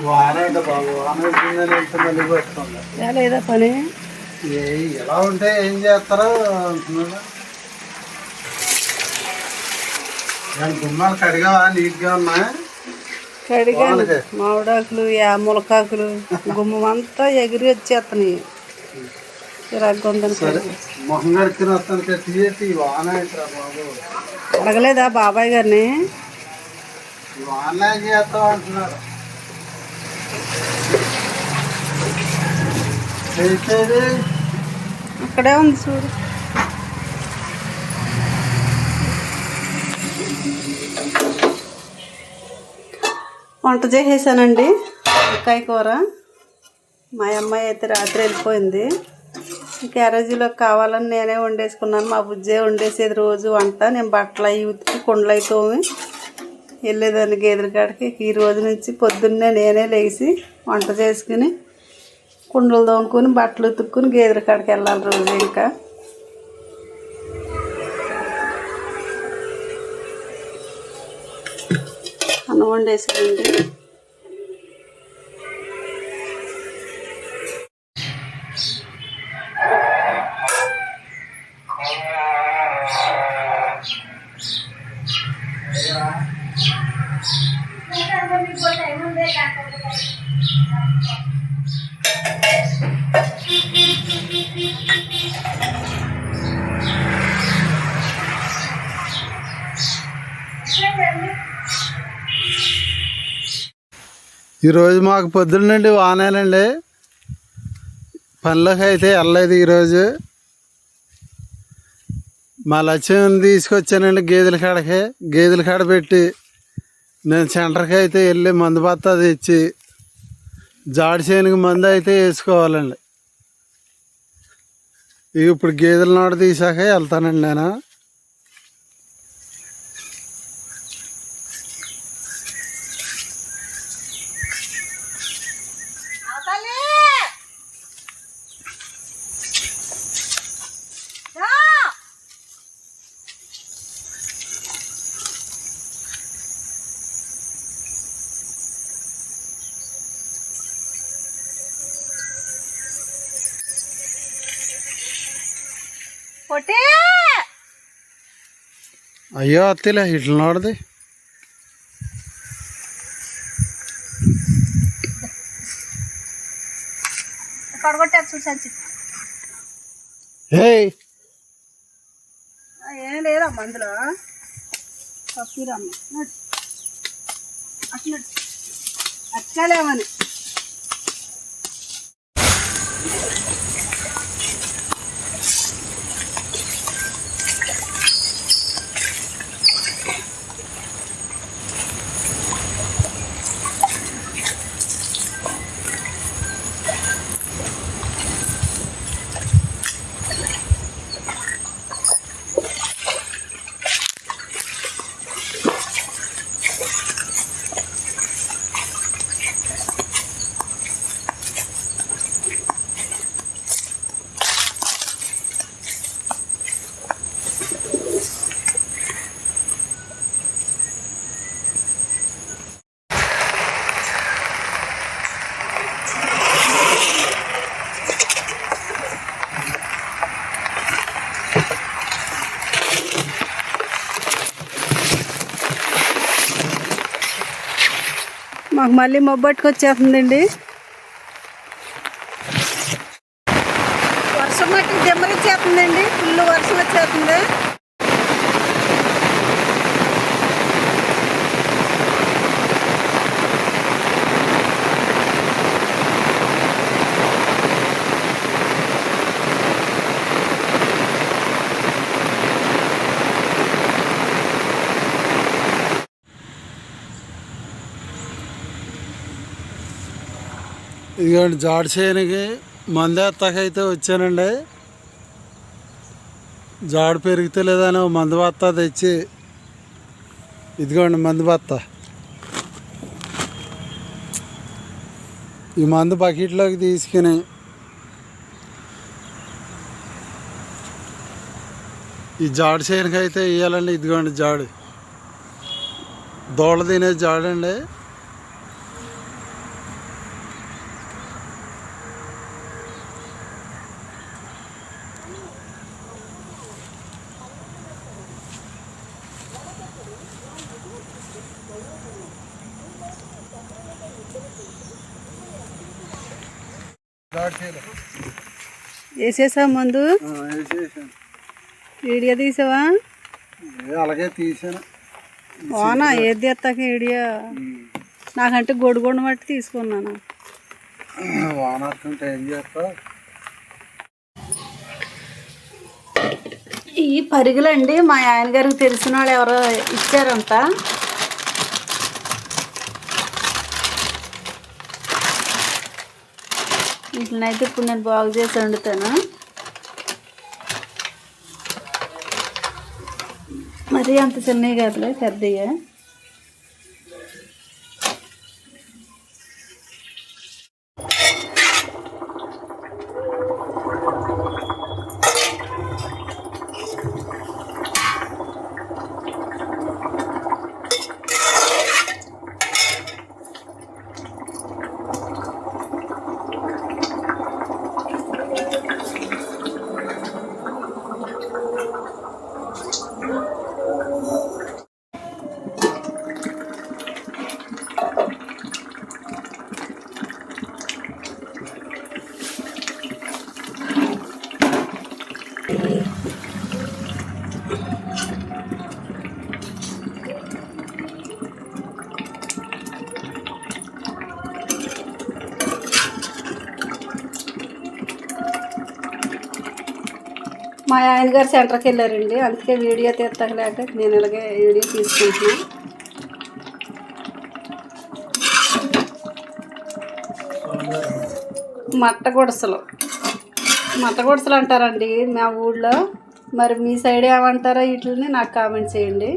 వానేట బాబు వాన వచ్చిందని వెళ్తే మళ్ళీ పెట్టుకోండి లేదా పని ఎలా ఉంటే ఏం చేస్తారో అంటున్నాడు. గుమ్మాలు కడిగావా? నీట్గా ఉన్నా కడిగాను. మామిడాకులు ములకాకులు గుమ్మం అంతా ఎగిరి వచ్చేస్తున్నాయి. సరే మొహం కడుక్కుని వస్తాను తీసి వాన ఏంట్రా బాబు. అడగలేదా బాబాయ్ గారిని? వాన ఏం చేస్తావు అంటున్నాడు. అక్కడే ఉంది చూడు. వంట చేసేసానండి. వంకాయ కూర. మా అమ్మాయి అయితే రాత్రి వెళ్ళిపోయింది. క్యారేజీలోకి కావాలని నేనే వండేసుకున్నాను. మా బుజ్జే వండేసేది రోజు వంట. నేను బట్టలు అవి ఉతికి కుండలు అవి తోమి వెళ్ళేదాన్ని గేదెల కాడికి. ఈ రోజు నుంచి పొద్దున్నే నేనే లేచి వంట చేసుకుని కుండలు తోముకొని బట్టలు ఉతుక్కుని గేదెల కాడికి వెళ్ళాలి రోజు. ఇంకా అన్నం వండేసానండి. ఈరోజు మాకు పొద్దున్న నుండి వానేనండి. పనిలోకి అయితే వెళ్ళలేదు ఈరోజు. మా లక్ష్యం తీసుకొచ్చానండి గేదెల కాడకి. గేదెల కాడ పెట్టి నేను సెంటర్కి అయితే వెళ్ళి మందు బత్తా తెచ్చి జాడి చేనుకి మందు అయితే వేసుకోవాలండి. ఇప్పుడు గేదెల నాడు తీసాక వెళ్తానండి నేను. అయ్యో అత్తలే ఇట్లా నోడది. ఏం లేదమ్మా అందులో పప్పిరమ్మ అట్లా అక్కలేమని. మాకు మళ్ళీ మొబ్బట్టుకొచ్చేస్తుందండి. వర్షం మట్టి దిమ్మరిచ్చేస్తుందండి. ఫుల్ వర్షం వచ్చేస్తుంది. ఇదిగోండి జాడి చేయనికి మందేత్తకైతే వచ్చానండి. జాడు పెరిగితే లేదని మందు బత్తా తెచ్చి ఇదిగోండి మందు బత్తా. ఈ మందు బకెట్లోకి తీసుకుని ఈ జాడు చేయనికి అయితే వేయాలండి. ఇదిగోండి జాడు, దోళ్ళ తినే జాడండి. వేసేసా ముందు వేసేసాను. వీడియో తీసావా? అలాగే తీసాను. ఓనా ఏది ఎత్తాక వీడియో నాకంటే గొడుగొండ మట్టి తీసుకున్నాను. వాన వస్తుంటే ఏం చేస్తావు? ఈ పరిగలండి మా ఆయన గారికి తెలిసిన వాళ్ళు ఎవరో ఇచ్చారంట. వీటినైతే ఇప్పుడు నేను బాగు చేసి వండుతాను. మరీ అంత చిన్నవి కాదులే, పెద్దయ్యే. మా ఆయన గారు సెంటర్కి వెళ్ళారండి, అందుకే వీడియో తీర్తలేక నేను ఇలాగే వీడియో తీసుకుంటున్నాను. మట్ట గుడిసెలు అంటారండి మా ఊళ్ళో. మరి మీ సైడ్ ఏమంటారో వీటిని నాకు కామెంట్ చేయండి.